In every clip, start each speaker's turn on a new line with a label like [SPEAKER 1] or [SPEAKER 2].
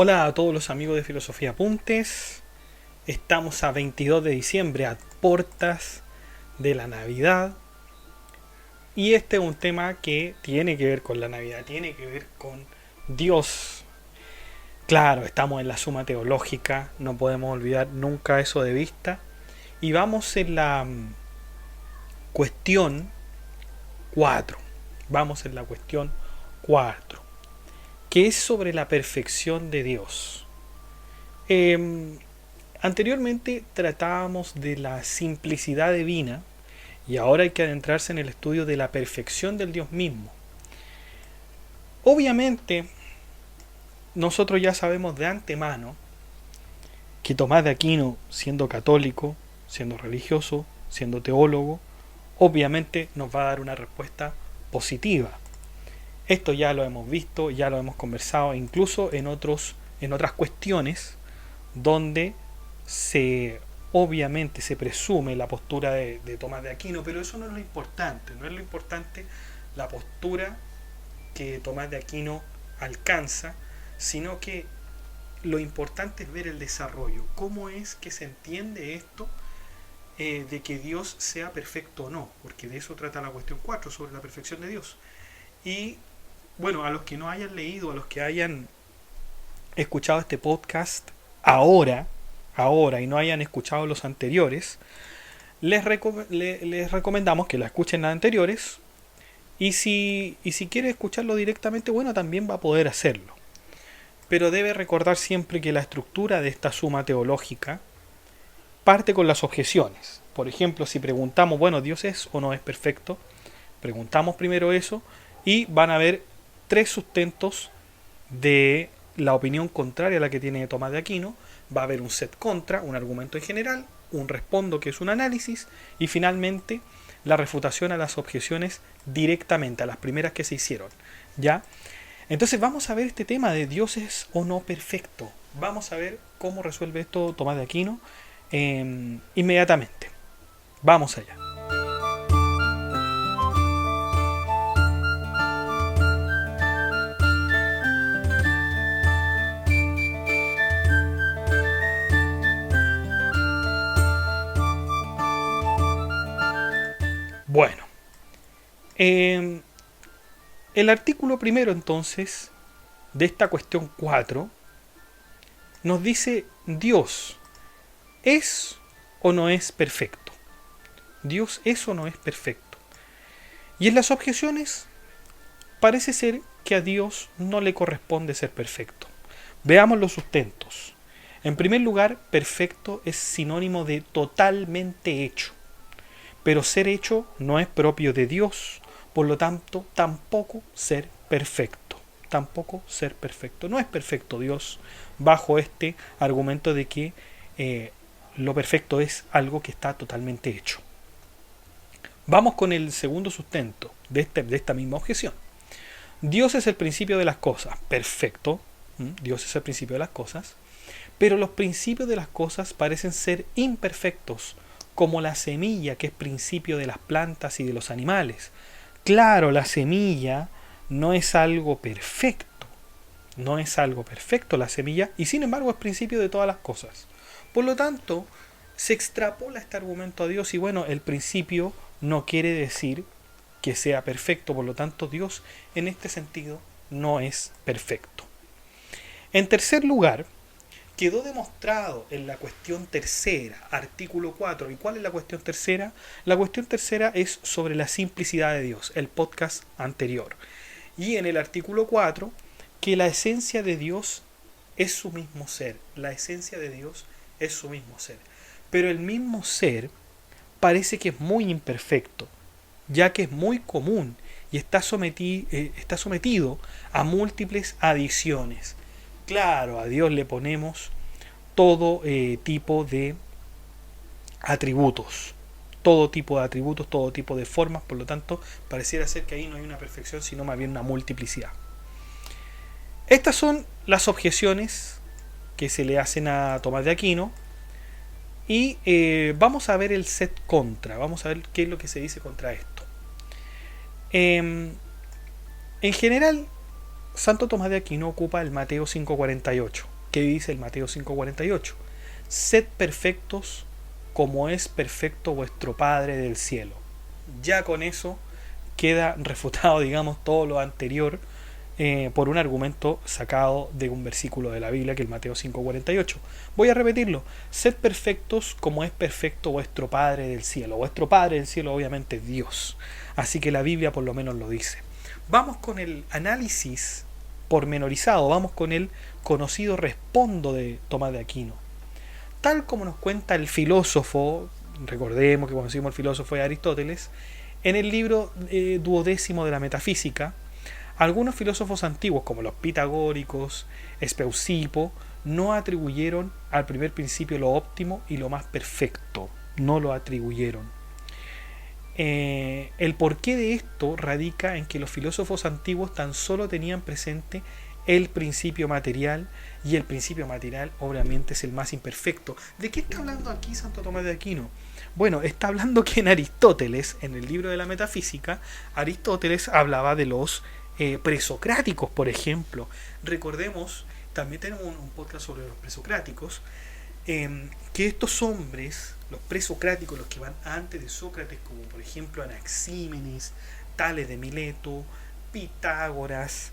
[SPEAKER 1] Hola a todos los amigos de Filosofía Apuntes. Estamos a 22 de diciembre, a puertas de la Navidad. Y este es un tema que tiene que ver con la Navidad, tiene que ver con Dios. Claro, estamos en la suma teológica, no podemos olvidar nunca eso de vista. Y vamos en la cuestión 4. Vamos en la cuestión 4, que es sobre la perfección de Dios. Anteriormente tratábamos de la simplicidad divina y ahora hay que adentrarse en el estudio de la perfección del Dios mismo. Obviamente, nosotros ya sabemos de antemano que Tomás de Aquino, siendo católico, siendo religioso, siendo teólogo, obviamente nos va a dar una respuesta positiva. Esto ya lo hemos visto, ya lo hemos conversado, incluso en otras cuestiones donde obviamente se presume la postura de Tomás de Aquino, pero eso no es lo importante, no es lo importante la postura que Tomás de Aquino alcanza, sino que lo importante es ver el desarrollo, cómo es que se entiende esto de que Dios sea perfecto o no, porque de eso trata la cuestión 4, sobre la perfección de Dios. Y bueno, a los que no hayan leído, a los que hayan escuchado este podcast ahora y no hayan escuchado los anteriores, les recomendamos que la escuchen las anteriores. Y si quiere escucharlo directamente, bueno, también va a poder hacerlo. Pero debe recordar siempre que la estructura de esta suma teológica parte con las objeciones. Por ejemplo, si preguntamos, bueno, ¿Dios es o no es perfecto? Preguntamos primero eso y van a haber tres sustentos de la opinión contraria a la que tiene Tomás de Aquino. Va a haber un set contra, un argumento en general, un respondo que es un análisis y finalmente la refutación a las objeciones directamente, a las primeras que se hicieron. ¿Ya? Entonces vamos a ver este tema de Dios es o no perfecto. Vamos a ver cómo resuelve esto Tomás de Aquino inmediatamente. Vamos allá. Bueno, el artículo primero entonces de esta cuestión 4 nos dice Dios ¿es o no es perfecto? Dios es o no es perfecto. Y en las objeciones parece ser que a Dios no le corresponde ser perfecto. Veamos los sustentos. En primer lugar, perfecto es sinónimo de totalmente hecho. Pero ser hecho no es propio de Dios, por lo tanto, tampoco ser perfecto. Tampoco ser perfecto. No es perfecto Dios bajo este argumento de que lo perfecto es algo que está totalmente hecho. Vamos con el segundo sustento de esta misma objeción. Dios es el principio de las cosas. Perfecto. Dios es el principio de las cosas. Pero los principios de las cosas parecen ser imperfectos, como la semilla, que es principio de las plantas y de los animales. Claro, la semilla no es algo perfecto. No es algo perfecto la semilla, y sin embargo es principio de todas las cosas. Por lo tanto, se extrapola este argumento a Dios y bueno, el principio no quiere decir que sea perfecto, por lo tanto Dios en este sentido no es perfecto. En tercer lugar, quedó demostrado en la cuestión tercera, artículo 4. ¿Y cuál es la cuestión tercera? La cuestión tercera es sobre la simplicidad de Dios, el podcast anterior. Y en el artículo 4, que la esencia de Dios es su mismo ser. La esencia de Dios es su mismo ser. Pero el mismo ser parece que es muy imperfecto, ya que es muy común y está sometido a múltiples adiciones. Claro, a Dios le ponemos todo tipo de atributos, todo tipo de formas, por lo tanto, pareciera ser que ahí no hay una perfección, sino más bien una multiplicidad. Estas son las objeciones que se le hacen a Tomás de Aquino y vamos a ver el set contra, vamos a ver qué es lo que se dice contra esto. En general, Santo Tomás de Aquino ocupa el Mateo 5:48. ¿Qué dice el Mateo 5:48? Sed perfectos como es perfecto vuestro Padre del cielo. Ya con eso queda refutado, digamos, todo lo anterior por un argumento sacado de un versículo de la Biblia, que es el Mateo 5:48. Voy a repetirlo. Sed perfectos como es perfecto vuestro Padre del cielo. Vuestro Padre del cielo obviamente es Dios. Así que la Biblia por lo menos lo dice. Vamos con el análisis pormenorizado, vamos con el conocido respondo de Tomás de Aquino. Tal como nos cuenta el filósofo, recordemos que conocimos el filósofo de Aristóteles, en el libro duodécimo de la Metafísica, algunos filósofos antiguos, como los pitagóricos, Espeusipo, no atribuyeron al primer principio lo óptimo y lo más perfecto. No lo atribuyeron. El porqué de esto radica en que los filósofos antiguos tan solo tenían presente el principio material, y el principio material obviamente es el más imperfecto. ¿De qué está hablando aquí Santo Tomás de Aquino? Bueno, está hablando que en Aristóteles, en el libro de la Metafísica, Aristóteles hablaba de los presocráticos, por ejemplo. Recordemos, también tenemos un podcast sobre los presocráticos, que estos hombres, los presocráticos, los que van antes de Sócrates, como por ejemplo Anaxímenes, Tales de Mileto, Pitágoras,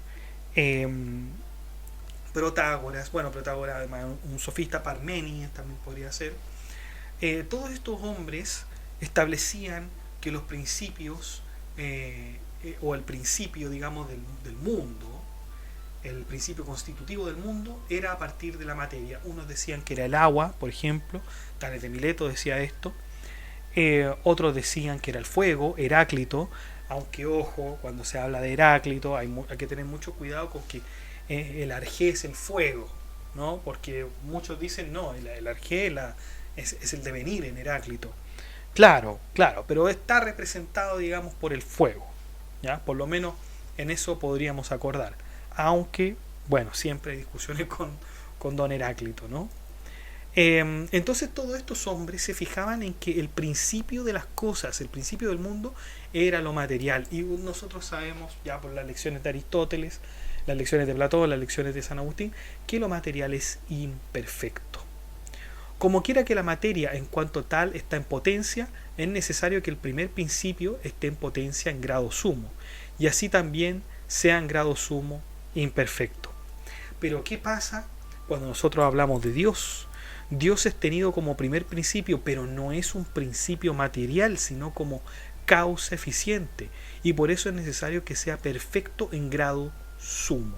[SPEAKER 1] Protágoras, bueno, Protágoras además un sofista, Parménides también podría ser, todos estos hombres establecían que los principios, o el principio, digamos, del mundo, el principio constitutivo del mundo, era a partir de la materia. Unos decían que era el agua, por ejemplo, Tales de Mileto decía esto, otros decían que era el fuego, Heráclito, aunque ojo, cuando se habla de Heráclito hay que tener mucho cuidado con que el arjé es el fuego, ¿no? Porque muchos dicen, no, el arjé es el devenir en Heráclito. Claro, pero está representado, digamos, por el fuego, ¿ya? Por lo menos en eso podríamos acordar. Aunque, bueno, siempre hay discusiones con don Heráclito, ¿no? Entonces todos estos hombres se fijaban en que el principio de las cosas, el principio del mundo, era lo material. Y nosotros sabemos, ya por las lecciones de Aristóteles, las lecciones de Platón, las lecciones de San Agustín, que lo material es imperfecto. Como quiera que la materia en cuanto tal está en potencia, es necesario que el primer principio esté en potencia en grado sumo, y así también sea en grado sumo imperfecto. Pero ¿qué pasa cuando nosotros hablamos de Dios? Dios es tenido como primer principio, pero no es un principio material, sino como causa eficiente, y por eso es necesario que sea perfecto en grado sumo.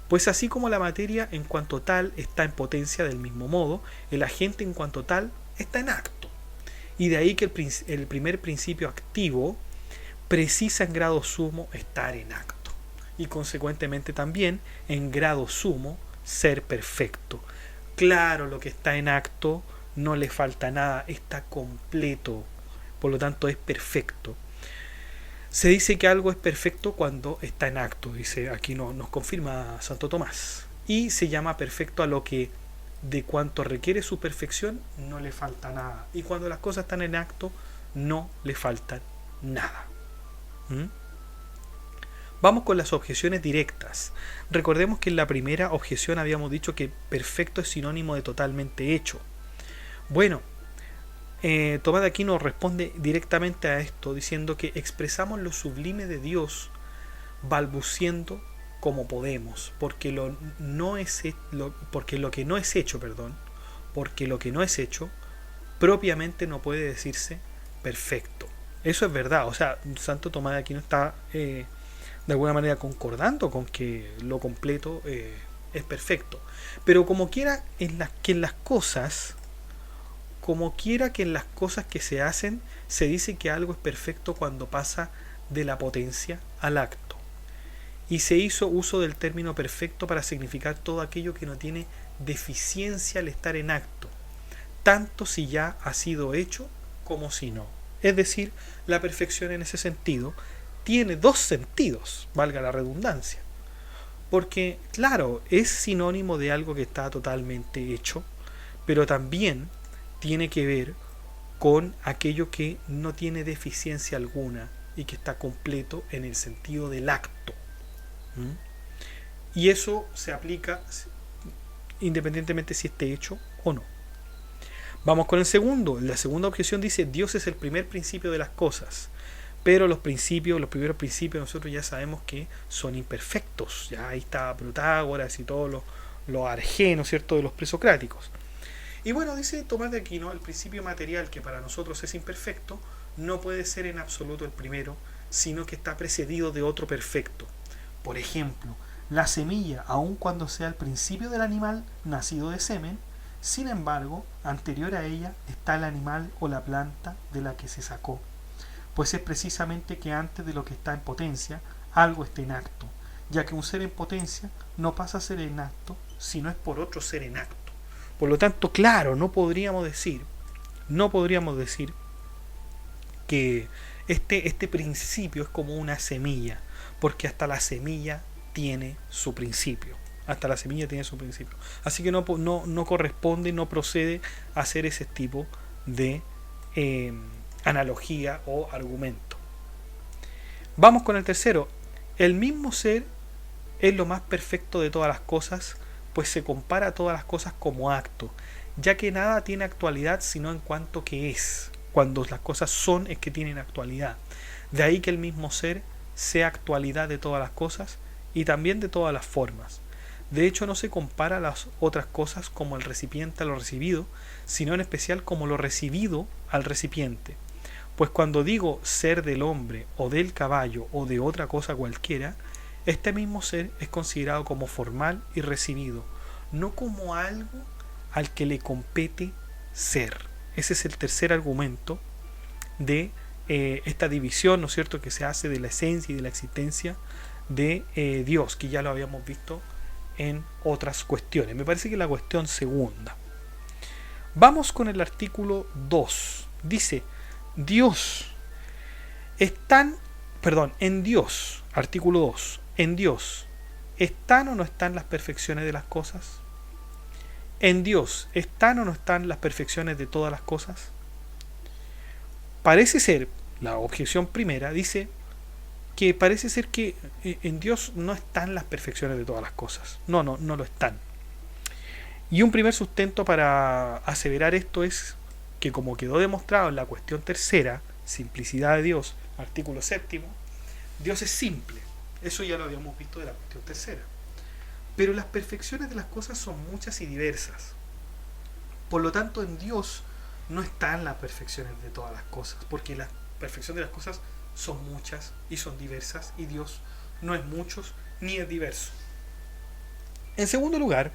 [SPEAKER 1] Pues así como la materia en cuanto tal está en potencia, del mismo modo, el agente en cuanto tal está en acto. Y de ahí que el primer principio activo precisa en grado sumo estar en acto. Y consecuentemente también en grado sumo ser perfecto. Claro, lo que está en acto no le falta nada, está completo, por lo tanto es perfecto. Se dice que algo es perfecto cuando está en acto, dice aquí nos confirma Santo Tomás. Y se llama perfecto a lo que de cuanto requiere su perfección no le falta nada. Y cuando las cosas están en acto no le faltan nada. Vamos con las objeciones directas. Recordemos que en la primera objeción habíamos dicho que perfecto es sinónimo de totalmente hecho. Bueno, Tomás de Aquino responde directamente a esto diciendo que expresamos lo sublime de Dios balbuciendo como podemos, porque lo que no es hecho propiamente no puede decirse perfecto. Eso es verdad, o sea, Santo Tomás de Aquino está de alguna manera concordando con que lo completo es perfecto, pero como quiera que en las cosas que se hacen, se dice que algo es perfecto cuando pasa de la potencia al acto. Y se hizo uso del término perfecto para significar todo aquello que no tiene deficiencia al estar en acto, tanto si ya ha sido hecho como si no. Es decir, la perfección en ese sentido tiene dos sentidos, valga la redundancia. Porque, claro, es sinónimo de algo que está totalmente hecho, pero también tiene que ver con aquello que no tiene deficiencia alguna y que está completo en el sentido del acto. Y eso se aplica independientemente si esté hecho o no. Vamos con el segundo. La segunda objeción dice: Dios es el primer principio de las cosas. Pero los primeros principios, nosotros ya sabemos que son imperfectos. Ya ahí está Protágoras y todos los argenos, ¿cierto?, de los presocráticos. Y bueno, dice Tomás de Aquino: el principio material, que para nosotros es imperfecto, no puede ser en absoluto el primero, sino que está precedido de otro perfecto. Por ejemplo, la semilla, aun cuando sea el principio del animal nacido de semen, sin embargo, anterior a ella está el animal o la planta de la que se sacó, pues es precisamente que antes de lo que está en potencia, algo está en acto, ya que un ser en potencia no pasa a ser en acto si no es por otro ser en acto. Por lo tanto, claro, no podríamos decir que este principio es como una semilla, porque hasta la semilla tiene su principio. Hasta la semilla tiene su principio. Así que no corresponde, no procede a hacer ese tipo de analogía o argumento. Vamos con el tercero. El mismo ser es lo más perfecto de todas las cosas, pues se compara a todas las cosas como acto, ya que nada tiene actualidad sino en cuanto que es. Cuando las cosas son es que tienen actualidad. De ahí que el mismo ser sea actualidad de todas las cosas y también de todas las formas. De hecho, no se compara a las otras cosas como el recipiente a lo recibido, sino en especial como lo recibido al recipiente. Pues cuando digo ser del hombre o del caballo o de otra cosa cualquiera, este mismo ser es considerado como formal y recibido, no como algo al que le compete ser. Ese es el tercer argumento de esta división, ¿no es cierto?, que se hace de la esencia y de la existencia de Dios, que ya lo habíamos visto en otras cuestiones. Me parece que la cuestión segunda. Vamos con el artículo 2. Dice: en Dios, artículo 2, en Dios, ¿están o no están las perfecciones de las cosas? ¿En Dios están o no están las perfecciones de todas las cosas? Parece ser, la objeción primera dice que parece ser que en Dios no están las perfecciones de todas las cosas. No lo están. Y un primer sustento para aseverar esto es que, como quedó demostrado en la cuestión tercera, simplicidad de Dios, artículo séptimo, Dios es simple. Eso ya lo habíamos visto de la cuestión tercera. Pero las perfecciones de las cosas son muchas y diversas. Por lo tanto, en Dios no están las perfecciones de todas las cosas, porque la perfección de las cosas son muchas y son diversas, y Dios no es muchos ni es diverso. En segundo lugar,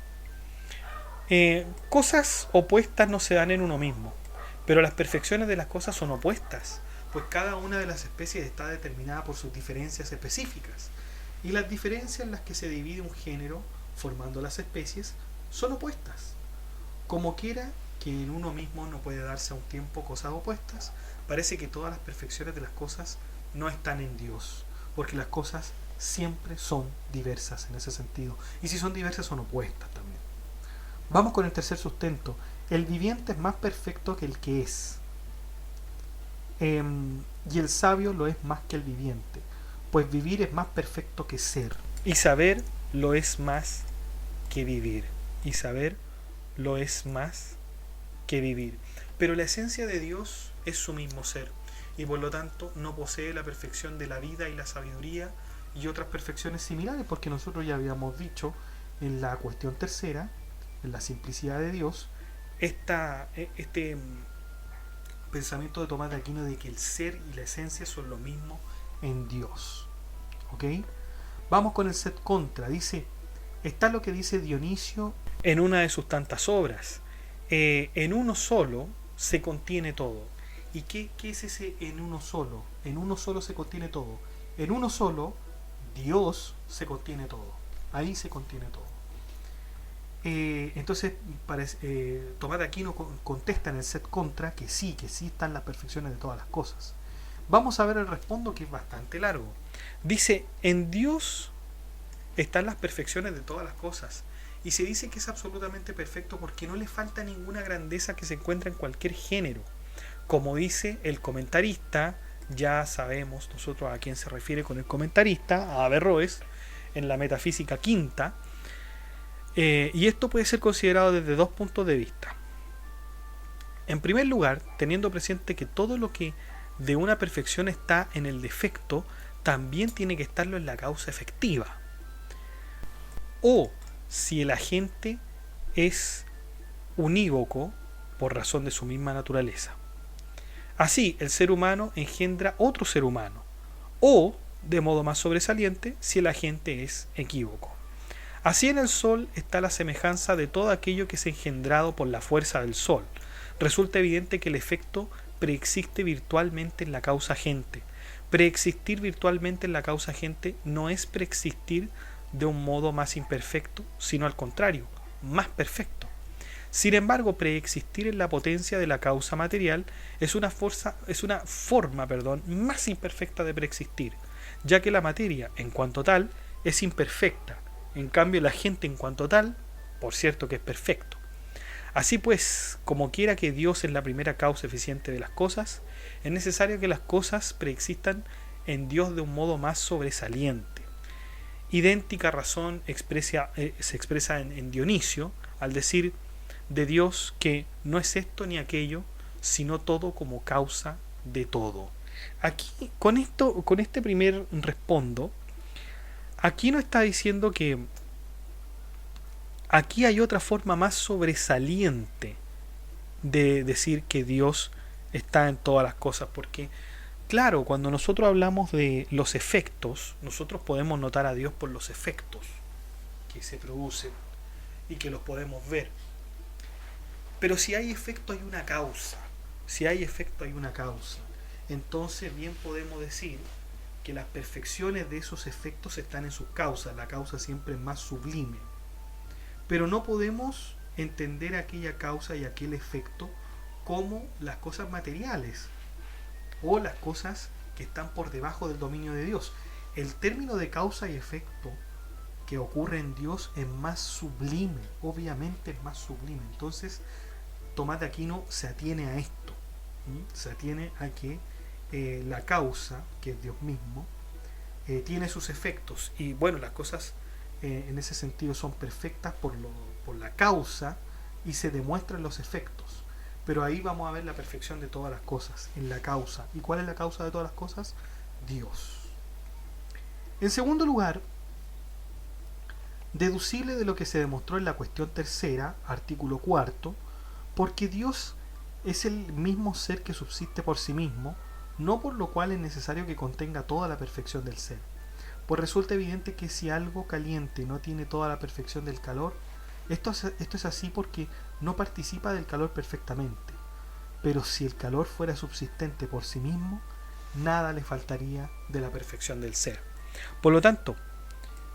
[SPEAKER 1] cosas opuestas no se dan en uno mismo, pero las perfecciones de las cosas son opuestas, pues cada una de las especies está determinada por sus diferencias específicas, y las diferencias en las que se divide un género formando las especies son opuestas. Como quiera que en uno mismo no puede darse a un tiempo cosas opuestas, parece que todas las perfecciones de las cosas no están en Dios, porque las cosas siempre son diversas en ese sentido, y si son diversas son opuestas también. Vamos con el tercer sustento. El viviente es más perfecto que el que es, y el sabio lo es más que el viviente, pues vivir es más perfecto que ser, y saber lo es más que vivir, y saber lo es más que vivir. Pero la esencia de Dios es su mismo ser, y por lo tanto no posee la perfección de la vida y la sabiduría y otras perfecciones similares, porque nosotros ya habíamos dicho en la cuestión tercera, en la simplicidad de Dios, este pensamiento de Tomás de Aquino de que el ser y la esencia son lo mismo en Dios. ¿Ok? Vamos con el set contra. Dice: está lo que dice Dionisio en una de sus tantas obras. En uno solo se contiene todo. ¿Y qué es ese en uno solo? En uno solo se contiene todo. En uno solo Dios se contiene todo. Ahí se contiene todo. Entonces Tomás de Aquino contesta en el set contra que sí están las perfecciones de todas las cosas. Vamos a ver el respondo, que es bastante largo. Dice: en Dios están las perfecciones de todas las cosas, y se dice que es absolutamente perfecto porque no le falta ninguna grandeza que se encuentra en cualquier género. Como dice el comentarista, ya sabemos nosotros a quién se refiere con el comentarista, a Averroes, en la metafísica quinta, y esto puede ser considerado desde dos puntos de vista. En primer lugar, teniendo presente que todo lo que de una perfección está en el defecto, también tiene que estarlo en la causa efectiva. O si el agente es unívoco por razón de su misma naturaleza. Así, el ser humano engendra otro ser humano. O, de modo más sobresaliente, si el agente es equívoco. Así en el Sol está la semejanza de todo aquello que es engendrado por la fuerza del Sol. Resulta evidente que el efecto preexiste virtualmente en la causa agente. Preexistir virtualmente en la causa agente no es preexistir de un modo más imperfecto, sino al contrario, más perfecto. Sin embargo, preexistir en la potencia de la causa material es una forma más imperfecta de preexistir, ya que la materia, en cuanto tal, es imperfecta. En cambio, el agente en cuanto tal, por cierto que es perfecto. Así pues, como quiera que Dios es la primera causa eficiente de las cosas, es necesario que las cosas preexistan en Dios de un modo más sobresaliente. Idéntica razón se expresa en Dionisio, al decir de Dios que no es esto ni aquello, sino todo como causa de todo. Aquí, con este primer respondo, aquí no está diciendo que aquí hay otra forma más sobresaliente de decir que Dios está en todas las cosas, porque claro, cuando nosotros hablamos de los efectos, nosotros podemos notar a Dios por los efectos que se producen y que los podemos ver. Pero si hay efecto hay una causa. Si hay efecto hay una causa. Entonces bien podemos decir que las perfecciones de esos efectos están en sus causas. La causa siempre es más sublime. Pero no podemos entender aquella causa y aquel efecto como las cosas materiales o las cosas que están por debajo del dominio de Dios. El término de causa y efecto que ocurre en Dios es más sublime, obviamente es más sublime. Entonces Tomás de Aquino se atiene a esto, se atiene a que la causa, que es Dios mismo, tiene sus efectos, y bueno, las cosas en ese sentido son perfectas por la causa y se demuestran los efectos. Pero ahí vamos a ver la perfección de todas las cosas, en la causa. ¿Y cuál es la causa de todas las cosas? Dios. En segundo lugar, deducible de lo que se demostró en la cuestión tercera, artículo cuarto, porque Dios es el mismo ser que subsiste por sí mismo, no por lo cual es necesario que contenga toda la perfección del ser. Pues resulta evidente que si algo caliente no tiene toda la perfección del calor, esto es así porque no participa del calor perfectamente. Pero si el calor fuera subsistente por sí mismo, nada le faltaría de la perfección del ser. Por lo tanto,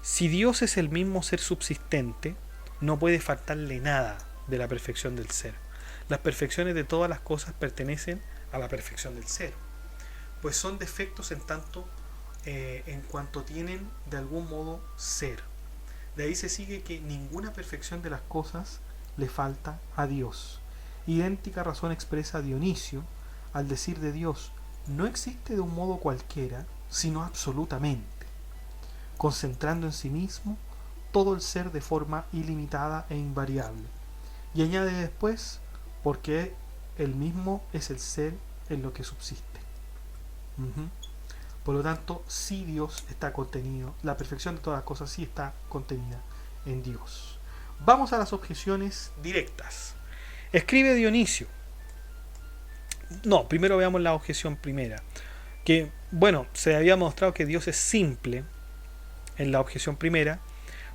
[SPEAKER 1] si Dios es el mismo ser subsistente, no puede faltarle nada de la perfección del ser. Las perfecciones de todas las cosas pertenecen a la perfección del ser, pues son defectos en cuanto tienen de algún modo ser. De ahí se sigue que ninguna perfección de las cosas le falta a Dios. Idéntica razón expresa Dionisio al decir de Dios: no existe de un modo cualquiera, sino absolutamente, concentrando en sí mismo todo el ser de forma ilimitada e invariable. Y añade después: porque él mismo es el ser en lo que subsiste. Por lo tanto, sí Dios está contenido, la perfección de todas las cosas sí está contenida en Dios. Vamos a las objeciones directas. Escribe Dionisio. No, primero veamos la objeción primera. Que, bueno, se había mostrado que Dios es simple en la objeción primera,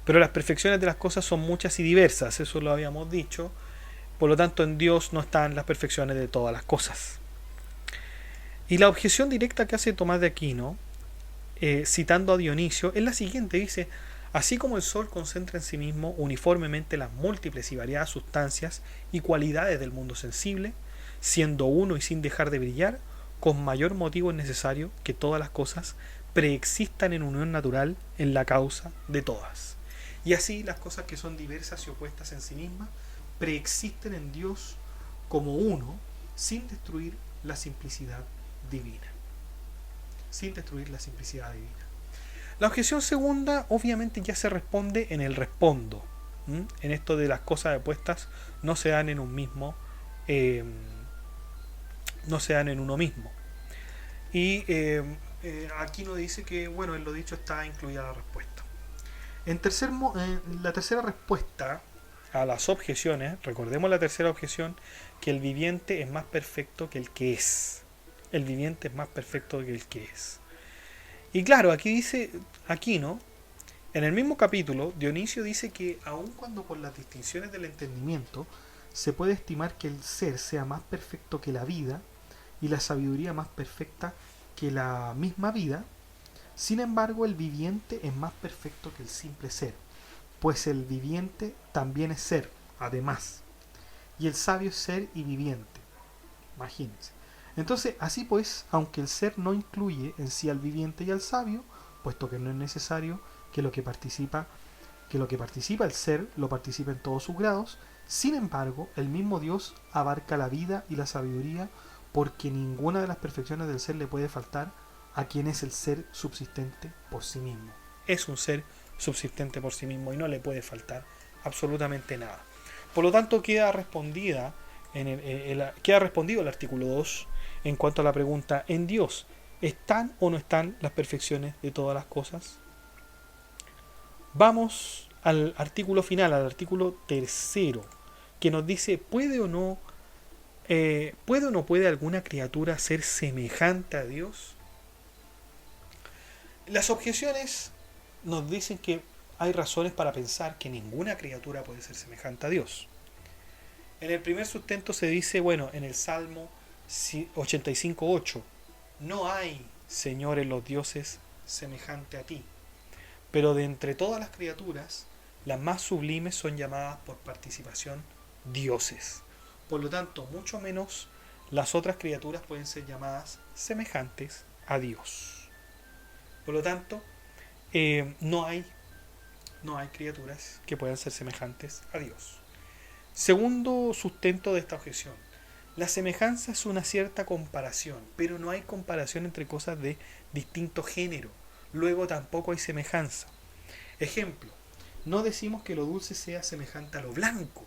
[SPEAKER 1] pero las perfecciones de las cosas son muchas y diversas, eso lo habíamos dicho. Por lo tanto, en Dios no están las perfecciones de todas las cosas. Y la objeción directa que hace Tomás de Aquino, citando a Dionisio, es la siguiente. Dice: así como el Sol concentra en sí mismo uniformemente las múltiples y variadas sustancias y cualidades del mundo sensible, siendo uno y sin dejar de brillar, con mayor motivo es necesario que todas las cosas preexistan en unión natural en la causa de todas. Y así las cosas que son diversas y opuestas en sí mismas preexisten en Dios como uno, sin destruir la simplicidad divina. Sin destruir la simplicidad divina. La objeción segunda obviamente ya se responde en el respondo. En esto de las cosas opuestas no se dan en un mismo, eh, no se dan en uno mismo. Y aquí nos dice que, bueno, en lo dicho está incluida la respuesta. La tercera respuesta a las objeciones, recordemos la tercera objeción, que el viviente es más perfecto que el que es. El viviente es más perfecto que el que es. Y claro, aquí dice, aquí no, en el mismo capítulo, Dionisio dice que aun cuando por las distinciones del entendimiento se puede estimar que el ser sea más perfecto que la vida y la sabiduría más perfecta que la misma vida, sin embargo el viviente es más perfecto que el simple ser, pues el viviente también es ser, además, y el sabio es ser y viviente. Imagínense. Entonces, así pues, aunque el ser no incluye en sí al viviente y al sabio, puesto que no es necesario que lo que participa el ser lo participe en todos sus grados, sin embargo, el mismo Dios abarca la vida y la sabiduría porque ninguna de las perfecciones del ser le puede faltar a quien es el ser subsistente por sí mismo. Es un ser subsistente por sí mismo y no le puede faltar absolutamente nada. Por lo tanto, queda respondido el artículo 2 en cuanto a la pregunta: ¿en Dios están o no están las perfecciones de todas las cosas? Vamos al artículo final, al artículo tercero, que nos dice: ¿puede o no puede alguna criatura ser semejante a Dios? Las objeciones nos dicen que hay razones para pensar que ninguna criatura puede ser semejante a Dios. En el primer sustento se dice, bueno, en el Salmo 85:8, no hay, Señor, en los dioses semejante a ti. Pero de entre todas las criaturas, las más sublimes son llamadas por participación dioses. Por lo tanto, mucho menos las otras criaturas pueden ser llamadas semejantes a Dios. Por lo tanto, no hay criaturas que puedan ser semejantes a Dios. Segundo sustento de esta objeción: la semejanza es una cierta comparación, pero no hay comparación entre cosas de distinto género. Luego tampoco hay semejanza. Ejemplo, no decimos que lo dulce sea semejante a lo blanco,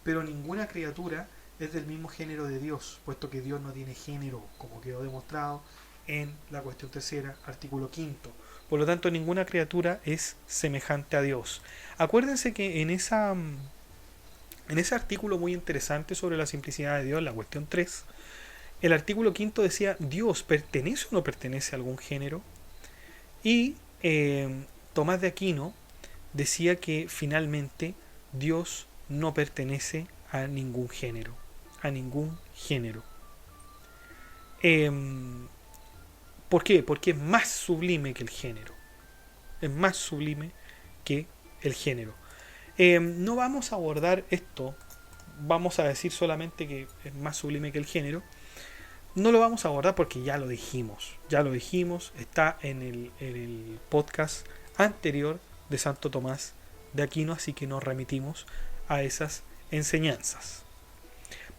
[SPEAKER 1] pero ninguna criatura es del mismo género de Dios, puesto que Dios no tiene género, como quedó demostrado en la cuestión tercera, artículo quinto. Por lo tanto, ninguna criatura es semejante a Dios. Acuérdense que en ese artículo muy interesante sobre la simplicidad de Dios, la cuestión 3, el artículo quinto decía: ¿Dios pertenece o no pertenece a algún género? Y Tomás de Aquino decía que finalmente Dios no pertenece a ningún género. A ningún género. ¿Por qué? Porque es más sublime que el género. Es más sublime que el género. No vamos a abordar esto. Vamos a decir solamente que es más sublime que el género. No lo vamos a abordar porque ya lo dijimos. Ya lo dijimos. Está en el podcast anterior de Santo Tomás de Aquino. Así que nos remitimos a esas enseñanzas.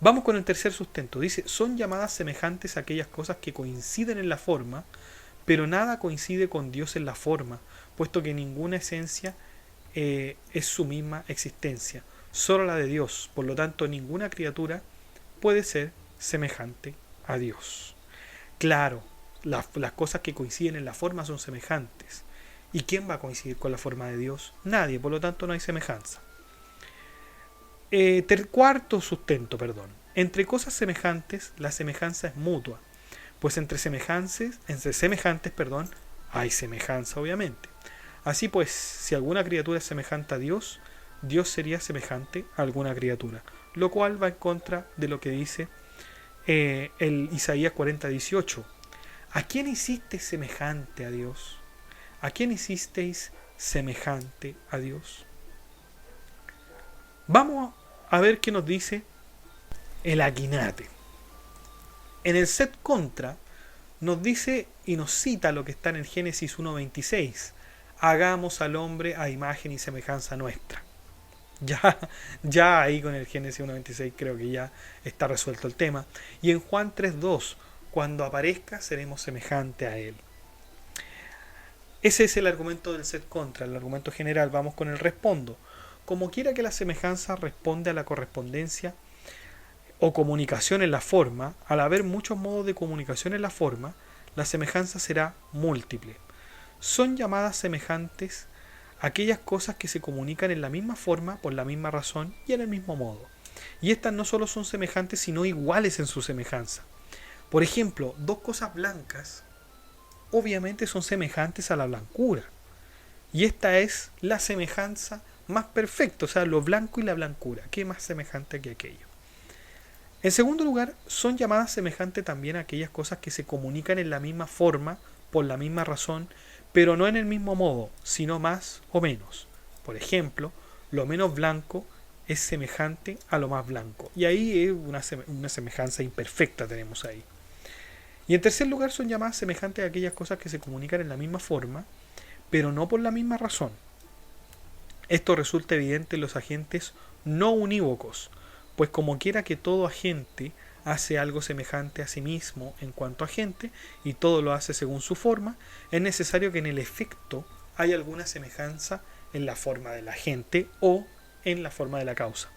[SPEAKER 1] Vamos con el tercer sustento. Dice: son llamadas semejantes a aquellas cosas que coinciden en la forma, pero nada coincide con Dios en la forma, puesto que ninguna esencia es su misma existencia, solo la de Dios. Por lo tanto, ninguna criatura puede ser semejante a Dios. Claro, las cosas que coinciden en la forma son semejantes. ¿Y quién va a coincidir con la forma de Dios? Nadie, por lo tanto no hay semejanza. Cuarto sustento, perdón. Entre cosas semejantes, la semejanza es mutua, pues entre semejantes, hay semejanza, obviamente. Así pues, si alguna criatura es semejante a Dios, Dios sería semejante a alguna criatura, lo cual va en contra de lo que dice el Isaías 40:18. ¿A quién hicisteis semejante a Dios? ¿A quién hicisteis semejante a Dios? Vamos a ver qué nos dice el Aguinate. En el set contra nos dice y nos cita lo que está en el Génesis 1:26. Hagamos al hombre a imagen y semejanza nuestra. Ya ahí con el Génesis 1:26 creo que ya está resuelto el tema. Y en Juan 3:2, cuando aparezca seremos semejante a él. Ese es el argumento del sed contra, el argumento general. Vamos con el respondo. Como quiera que la semejanza responde a la correspondencia o comunicación en la forma, al haber muchos modos de comunicación en la forma, la semejanza será múltiple. Son llamadas semejantes aquellas cosas que se comunican en la misma forma, por la misma razón y en el mismo modo. Y estas no solo son semejantes, sino iguales en su semejanza. Por ejemplo, dos cosas blancas obviamente son semejantes a la blancura. Y esta es la semejanza más perfecta, o sea, lo blanco y la blancura. ¿Qué más semejante que aquello? En segundo lugar, son llamadas semejantes también a aquellas cosas que se comunican en la misma forma, por la misma razón, pero no en el mismo modo, sino más o menos. Por ejemplo, lo menos blanco es semejante a lo más blanco. Y ahí es una semejanza imperfecta tenemos ahí. Y en tercer lugar, son llamadas semejantes a aquellas cosas que se comunican en la misma forma, pero no por la misma razón. Esto resulta evidente en los agentes no unívocos, pues como quiera que todo agente hace algo semejante a sí mismo en cuanto agente, y todo lo hace según su forma, es necesario que en el efecto haya alguna semejanza en la forma del agente o en la forma de la causa.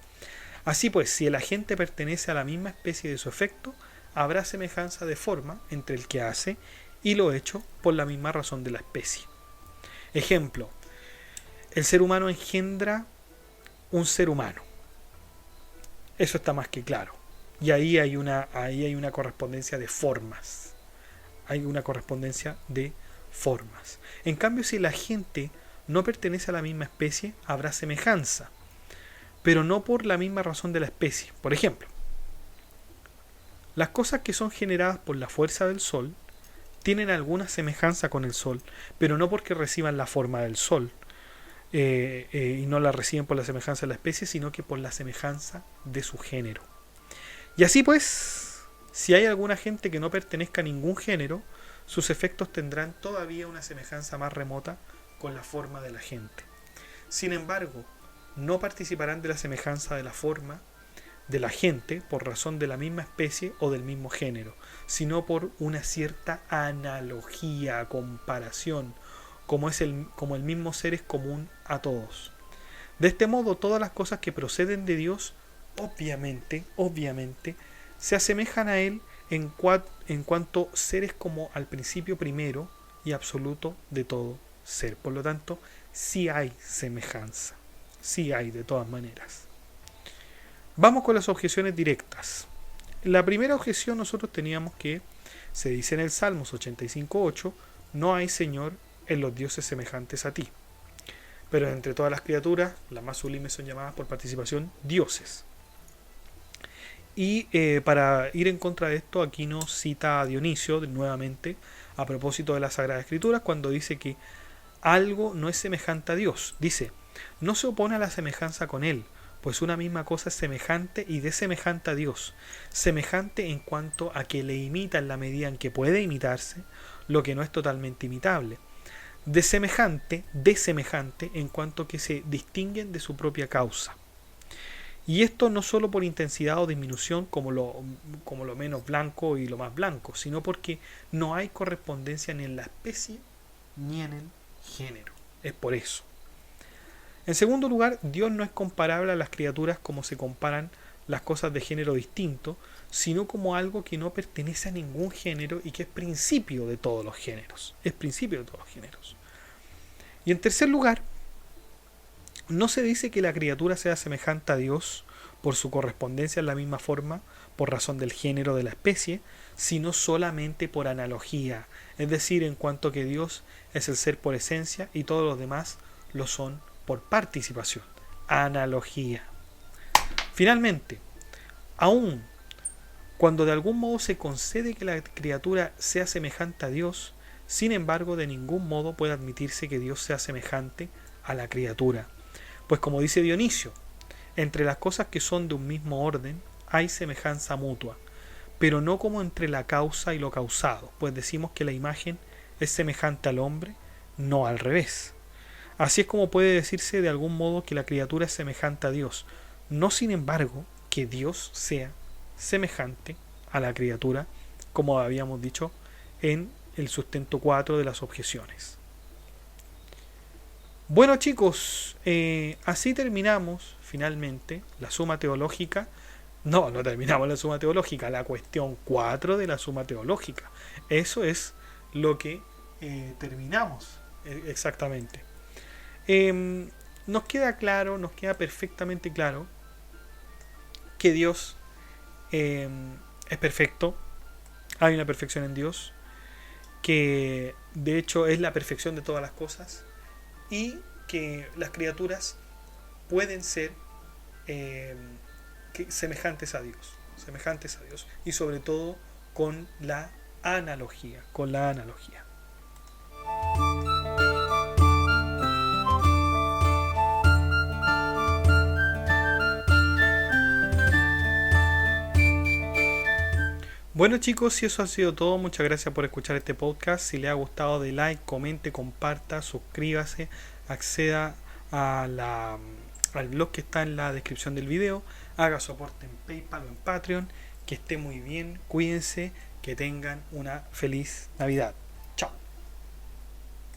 [SPEAKER 1] Así pues, si el agente pertenece a la misma especie de su efecto, habrá semejanza de forma entre el que hace y lo hecho por la misma razón de la especie. Ejemplo, el ser humano engendra un ser humano. Eso está más que claro. Y ahí hay una correspondencia de formas. Hay una correspondencia de formas. En cambio, si el agente no pertenece a la misma especie, habrá semejanza, pero no por la misma razón de la especie. Por ejemplo, las cosas que son generadas por la fuerza del Sol tienen alguna semejanza con el Sol, pero no porque reciban la forma del Sol, y no la reciben por la semejanza de la especie, sino que por la semejanza de su género. Y así pues, si hay alguna gente que no pertenezca a ningún género, sus efectos tendrán todavía una semejanza más remota con la forma de la gente. Sin embargo, no participarán de la semejanza de la forma de la gente por razón de la misma especie o del mismo género, sino por una cierta analogía, comparación, como el mismo ser es común a todos. De este modo, todas las cosas que proceden de Dios, obviamente, se asemejan a Él en cuanto seres como al principio primero y absoluto de todo ser. Por lo tanto, sí hay semejanza, sí hay de todas maneras. Vamos con las objeciones directas. La primera objeción nosotros teníamos que, se dice en el Salmos 85:8, no hay Señor en los dioses semejantes a ti. Pero entre todas las criaturas, las más sublimes son llamadas por participación dioses. Y para ir en contra de esto, aquí nos cita a Dionisio nuevamente a propósito de las Sagradas Escrituras, cuando dice que algo no es semejante a Dios. Dice, no se opone a la semejanza con Él, pues una misma cosa es semejante y desemejante a Dios, semejante en cuanto a que le imita en la medida en que puede imitarse, lo que no es totalmente imitable, desemejante en cuanto que se distinguen de su propia causa. Y esto no solo por intensidad o disminución como lo menos blanco y lo más blanco, sino porque no hay correspondencia ni en la especie ni en el género. Es por eso. En segundo lugar, Dios no es comparable a las criaturas como se comparan las cosas de género distinto, sino como algo que no pertenece a ningún género y que es principio de todos los géneros. Es principio de todos los géneros. Y en tercer lugar, no se dice que la criatura sea semejante a Dios por su correspondencia en la misma forma, por razón del género de la especie, sino solamente por analogía, es decir, en cuanto que Dios es el ser por esencia y todos los demás lo son por participación. Analogía. Finalmente, aun cuando de algún modo se concede que la criatura sea semejante a Dios, sin embargo, de ningún modo puede admitirse que Dios sea semejante a la criatura. Pues como dice Dionisio, entre las cosas que son de un mismo orden hay semejanza mutua, pero no como entre la causa y lo causado, pues decimos que la imagen es semejante al hombre, no al revés. Así es como puede decirse de algún modo que la criatura es semejante a Dios, no sin embargo que Dios sea semejante a la criatura, como habíamos dicho en el sustento 4 de las objeciones. Bueno chicos, así terminamos finalmente la suma teológica. No terminamos la suma teológica, la cuestión 4 de la suma teológica. Eso es lo que terminamos exactamente. Nos queda claro, nos queda perfectamente claro que Dios es perfecto, hay una perfección en Dios, que de hecho es la perfección de todas las cosas y que las criaturas pueden ser eh, semejantes a Dios y sobre todo con la analogía, con la analogía. Bueno chicos, si eso ha sido todo, muchas gracias por escuchar este podcast. Si les ha gustado, de like, comente, comparta, suscríbase, acceda a al blog que está en la descripción del video, haga soporte en PayPal o en Patreon, que esté muy bien, cuídense, que tengan una feliz Navidad.